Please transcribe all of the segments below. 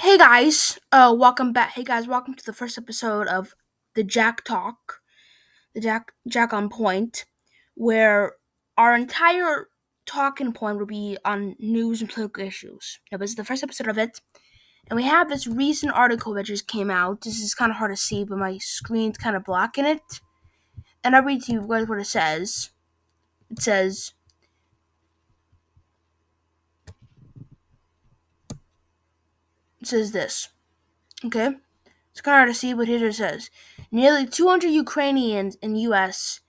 Hey guys, welcome back. Hey guys, welcome to the first episode of the Jack Talk, the Jack on Point, where our entire talking point will be on news and political issues. Now, this is the first episode of it, and we have this recent article that just came out. This is kind of hard to see, but my screen's kind of blocking it. And I'll read to you what it says. It says, this. Okay, it's kind of hard to see, but here's what it says: nearly 200 Ukrainians in U.S.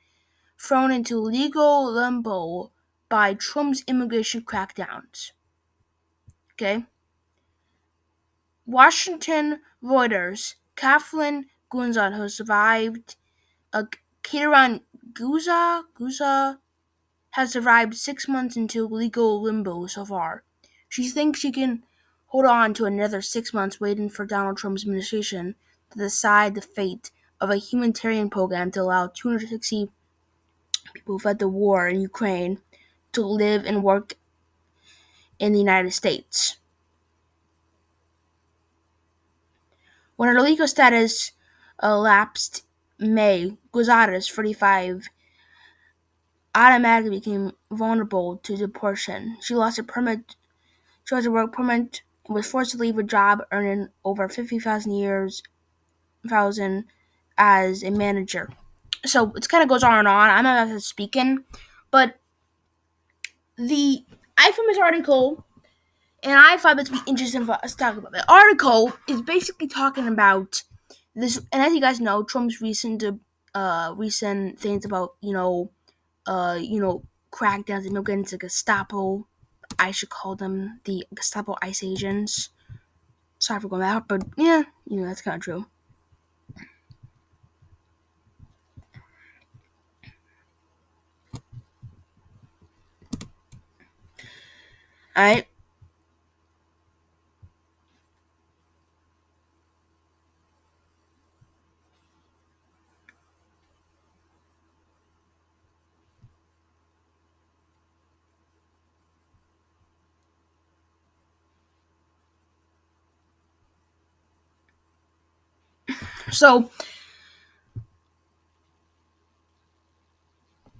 thrown into legal limbo by Trump's immigration crackdowns. Okay? Washington Reuters, Kathleen Gunzon, who survived, Kiran Guza has survived 6 months into legal limbo so far. She thinks she can hold on to another 6 months waiting for Donald Trump's administration to decide the fate of a humanitarian program to allow 260 people who fled the war in Ukraine to live and work in the United States. When her legal status lapsed May, Gonzalez, 45, automatically became vulnerable to deportation. She lost her permit, she lost her work permit, and was forced to leave her job earning over $50,000 as a manager. So it kind of goes on and on. I'm not speaking, but I found this article, and I thought this would be interesting for us to talk about. The article is basically talking about this, and as you guys know, Trump's recent things about crackdowns and against the Gestapo. I should call them the Gestapo Ice Agents. Sorry for going out, but yeah, that's kind of true. All right. So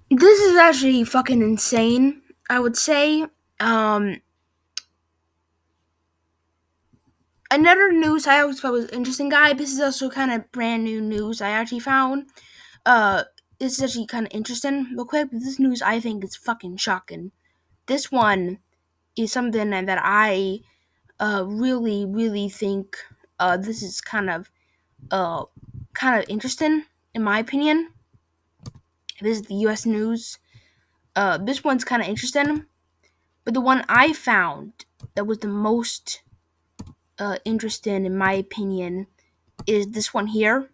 this is actually fucking insane, I would say. Another news I always thought was interesting, guy. This is also kind of brand new news I actually found. This is actually kind of interesting. Real quick, but this news I think is fucking shocking. This one is something that I really, really think this is kind of interesting, in my opinion. This is the U.S. news. This one's kind of interesting, but the one I found that was the most interesting, in my opinion, is this one here.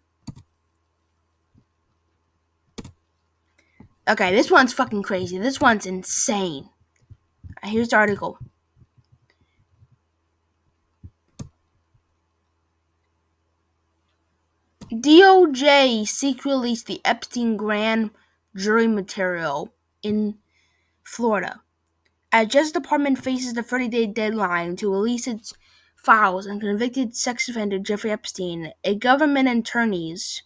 Okay, this one's fucking crazy. This one's insane. Here's the article. DOJ secretly released the Epstein grand jury material in Florida. As Justice Department faces the 30-day deadline to release its files on convicted sex offender Jeffrey Epstein, government attorneys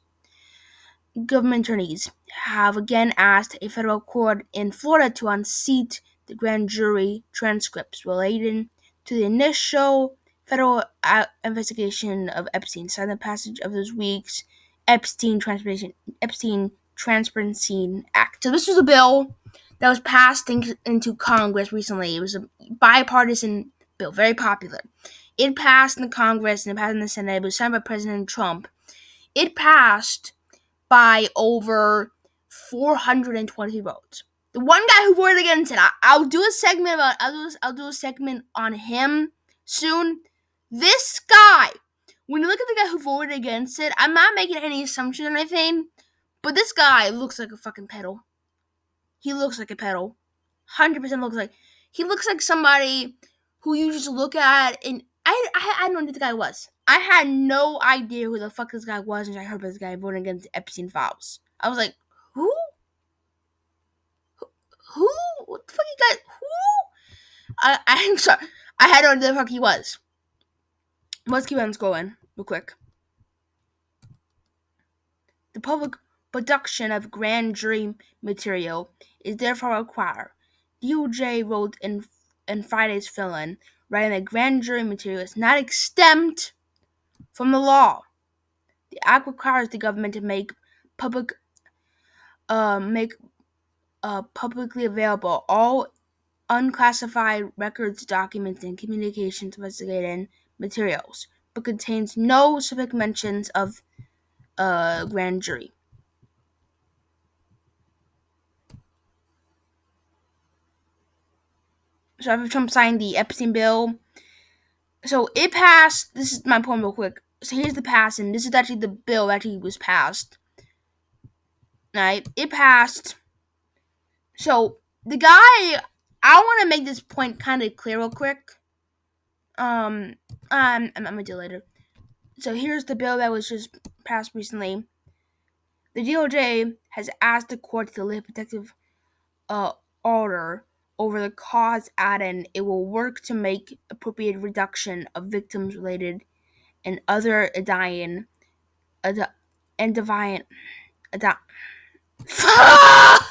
have again asked a federal court in Florida to unseat the grand jury transcripts relating to the initial federal investigation of Epstein, signed the passage of this week's Epstein Transparency Act. So this was a bill that was passed into Congress recently. It was a bipartisan bill, very popular. It passed in the Congress and it passed in the Senate. It was signed by President Trump. It passed by over 420 votes. The one guy who voted against it, I'll do a segment about. I'll do a segment on him soon. This guy, when you look at the guy who voted against it, I'm not making any assumption or anything, but this guy looks like a fucking pedo. He looks like a pedo. 100% looks like. He looks like somebody who you just look at, and I don't know who the guy was. I had no idea who the fuck this guy was until I heard about this guy voting against the Epstein files. I was like, who? Who? What the fuck you guys? Who? I'm sorry. I had no idea who the fuck he was. Let's keep on going real quick. The public production of grand jury material is therefore required. DOJ wrote in Friday's fill-in, writing that grand jury material is not exempt from the law. The act requires the government to public make publicly available all unclassified records, documents, and communications investigating materials, but contains no specific mentions of grand jury. So after Trump signed the Epstein bill, so it passed. This is my point real quick. So here's the passing. This is actually the bill that actually was passed. Right? It passed. So the guy, I want to make this point kind of clear real quick. I'm gonna do it later. So here's the bill that was just passed recently. The DOJ has asked the court to lift protective order over the cause, adding it will work to make appropriate reduction of victims related and other dying and defiant. Fuck!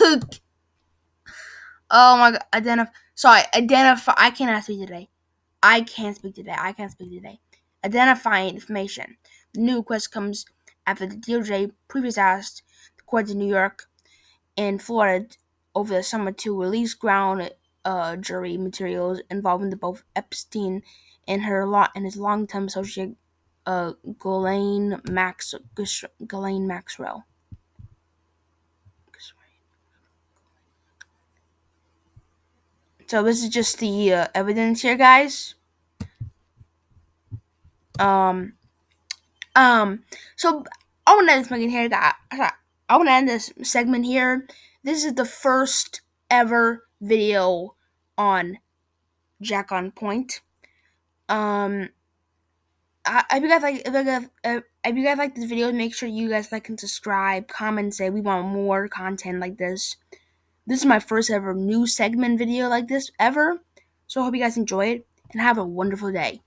Oh my god. Identify. I cannot speak today. I can't speak today. Identifying information. The new request comes after the DOJ previously asked the courts in New York and Florida over the summer to release ground jury materials involving both Epstein and his longtime associate Ghislaine Maxwell. So this is just the evidence here, guys. So I want to end this segment here. I want to end this segment here. This is the first ever video on Jack on Point. If you guys like this video, make sure you guys like and subscribe, comment, say we want more content like this. This is my first ever new segment video like this ever. So I hope you guys enjoy it and have a wonderful day.